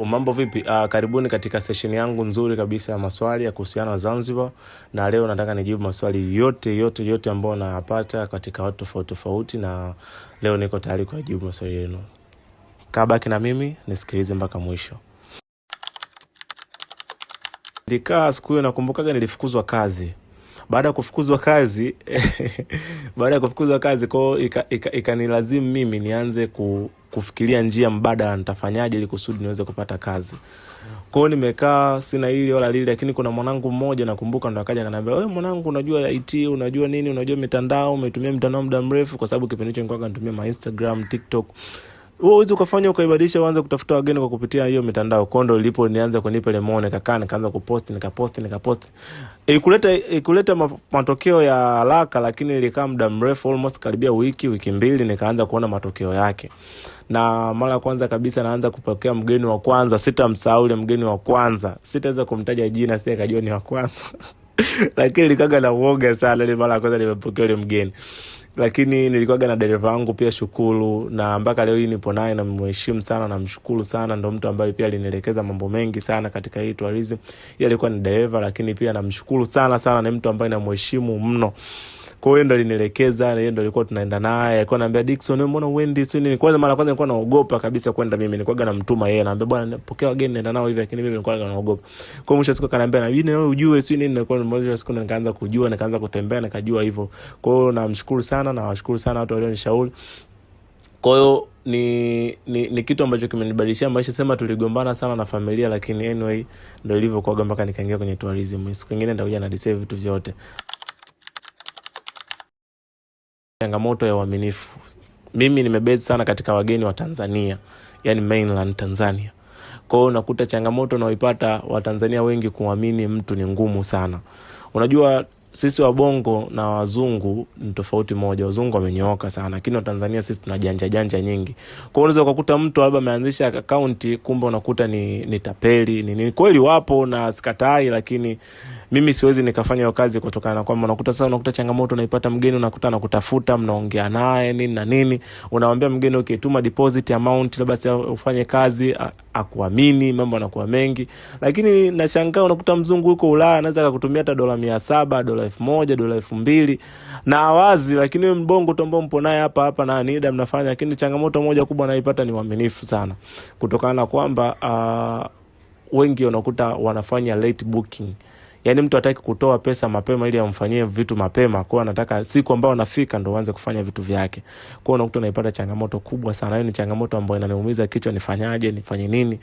Mambo vipi? Karibuni katika session yangu nzuri kabisa ya maswali ya kuhusiana na Zanzibar, na leo nataka nijibu maswali yote ambayo napata katika watu tofauti tofauti, na leo niko tayari kujibu maswali yenu. Kaa baki na mimi nisikilize mpaka mwisho. Nilikaa siku hiyo, nakumbukaga nilifukuzwa kazi. Baada ya kufukuzwa kazi kwao ikanilazimu mimi nianze kufikiria njia mbadala nitafanyaje ili kusudi niweze kupata kazi. Kwao nimekaa sina hili wala lile, lakini kuna mwanangu mmoja nakumbuka ndo akaja akaniambia, "Wewe mwanangu, unajua IT, unajua nini, unajua mitandao, umetumia mitandao muda mrefu," kwa sababu kipindi hicho nilikuwa natumia Instagram, TikTok. Wewe uweze kufanya ukaibadilisha, uanze kutafuta wageni kwa kupitia hiyo mitandao. Kondo ilipo nianza kunipa lemon, nikaanza kupost, nikapost. Ikuleta matokeo ya haraka, lakini ilikaa muda mrefu, almost karibia wiki mbili, nikaanza kuona matokeo yake. Na mara kwanza kabisa naanza kupokea mgeni wa kwanza, sitamsahau yule mgeni wa kwanza. Sitaweza kumtaja jina, sitakajua ni wa kwanza. Lakini nilikaga na uoga sana ile mara kwanza nimepokea yule mgeni. Lakini nilikuwa na dereva wangu pia Shukuru, na mpaka leo hii nipo naye na mheshimu sana na mshukuru sana. Ndio mtu ambaye pia alinielekeza mambo mengi sana katika hii tourism. Yeye alikuwa ni dereva, lakini pia namshukuru sana, ni mtu ambaye namheshimu mno. Kwa hiyo ndo alinielekeza, na yeye ndo alikuwa tunaenda naye. Alikuwa ananiambia, "Dickson, mbona uendi sio nini?" Kwanza mara kwanza nilikuwa naogopa kabisa kwenda mimi. Nilikuwa namtuma yeye, naambia, "Bwana, pokea wageni nenda nao hivi," lakini mimi nilikuwa naogopa. Kwa hiyo mwisho siku akaniambia, "Na wewe ujue sio nini." Nilikuwa mmoja siku nikaanza kujua, nikaanza kutembea, nikajua hivyo. Kwa hiyo namshukuru sana na washukuru sana watu walionishauri. Kwa hiyo ni kitu ambacho kimenibadilishia maisha. Sema tuligombana sana na familia, lakini anyway ndio ilivyokuwa mpaka nikaingia kwenye tourism. Siku nyingine nitakuja na disave vitu vyote. Changamoto ya uaminifu. Mimi nimebase sana katika wageni wa Tanzania, yani mainland Tanzania. Kwa hiyo nakuta changamoto naoipata wa Tanzania wengi kuamini mtu ni ngumu sana. Unajua sisi wa Bongo na wazungu ni tofauti moja. Wazungu wamenyooka sana, lakini wa Tanzania sisi tuna janja nyingi. Kwa hiyo unaweza kukuta mtu labda ameanzisha account, kumbe unakuta ni tapeli, ni kweli wapo na sikatai, lakini mimi siwezi nikafanya hiyo kazi kutokana na kwamba unakuta changamoto unaipata mgeni, unakuta anakutafuta, mnaongea naye nini, unamwambia mgeni okay, tuma deposit amount labda ufanye kazi, akuamini, mambo yanakuwa mengi. Lakini nashangaa unakuta mzungu yuko Ulaya anaweza kukutumia hata $700, $1000, $2000 na awazi, lakini wewe mbongo tombo mpo naye hapa na NIDA mnafanya. Lakini changamoto moja kubwa naipata ni uaminifu sana, kutokana na kwamba wengi unakuta wanafanya late booking. Yani mtu hataki kutoa pesa mapema ili amfanyie vitu mapema, kwa anataka siku ambayo anafika ndo aanze kufanya vitu vyake. Kwa unakuta unaipata changamoto kubwa sana. Hiyo ni changamoto ambayo inaniumiza kichwa, nifanyaje, nifanye nini?